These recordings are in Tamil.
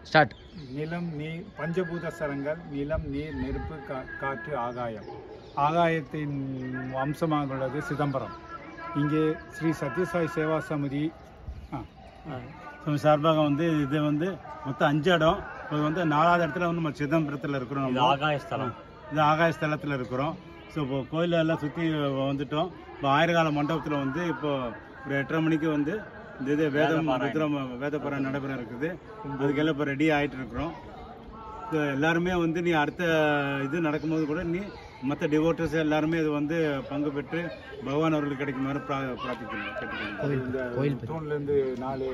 ஸ்டார்ட். நிலம் நீர் பஞ்சபூத ஸ்தலங்கள் நிலம் நீர் நெருப்பு காற்று ஆகாயம். ஆகாயத்தின் அம்சமாக உள்ளது சிதம்பரம். இங்கே ஸ்ரீ சத்யசாய் சேவா சமிதி சார்பாக வந்து இது வந்து மொத்தம் 5 இடம். இப்போ வந்து 4வது இடத்துல வந்து நம்ம சிதம்பரத்தில் இருக்கிறோம். நம்ம ஆகாயஸ்தலம், இது ஆகாயஸ்தலத்தில் இருக்கிறோம். ஸோ இப்போ கோயிலெல்லாம் சுற்றி வந்துட்டோம். இப்போ ஆயிரகால மண்டபத்தில் வந்து இப்போ ஒரு 8:30 மணிக்கு வந்து இந்த இது வேதபாராயணம் நடைபெற இருக்குது. அதுக்கெல்லாம் இப்போ ரெடி ஆகிட்டு இருக்கிறோம். ஸோ எல்லாருமே வந்து நீ அடுத்த இது நடக்கும்போது கூட நீ மற்ற டிவோட்டர்ஸ் எல்லாருமே இது வந்து பங்கு பெற்று பகவான் அவர்களுக்கு கிடைக்குமாறு பிரார்த்திக்கணும், கேட்டுக்கணும். இந்த தூண்லேருந்து 4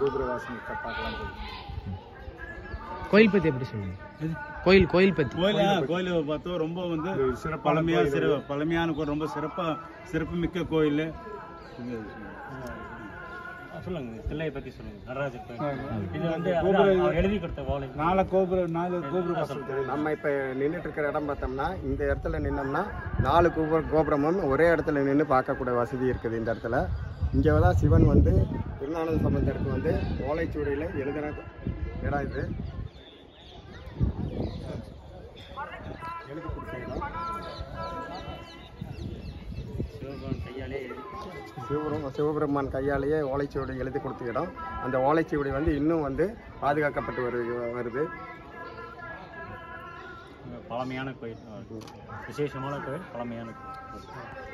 கோபுரவாசனை பார்க்கலாம். கோயில் பற்றி எப்படி சொல்லுங்க? கோயில் பற்றி கோயில் பார்த்தோம் ரொம்ப வந்து பழமையான கோயில், ரொம்ப சிறப்புமிக்க கோயில். சொல்லுங்க, தில்லையை பற்றி சொல்லுங்க. நடராஜர் கோயில் இது வந்து எழுதி கொடுத்த ஓலை 4 கோபுரம். நம்ம இப்போ நின்றுட்டு இருக்கிற இடம் பார்த்தோம்னா இந்த இடத்துல நின்னோம்னா 4 கோபுரமும் ஒரே இடத்துல நின்று பார்க்கக்கூடிய வசதி இருக்குது. இந்த இடத்துல இங்கே தான் சிவன் வந்து திருஞான சம்பந்தருக்கு வந்து ஓலைச்சுவடியில் எழுதின இடம் இது. எழுதி கொடுத்த இடம் சிவபெருமான் கையாலேயே ஓலைச்சுவடி எழுதி கொடுத்த இடம். அந்த ஓலைச்சுவடி வந்து இன்னும் வந்து பாதுகாக்கப்பட்டு வருது. பழமையான கோயில், விசேஷமான கோயில், பழமையான கோயில்.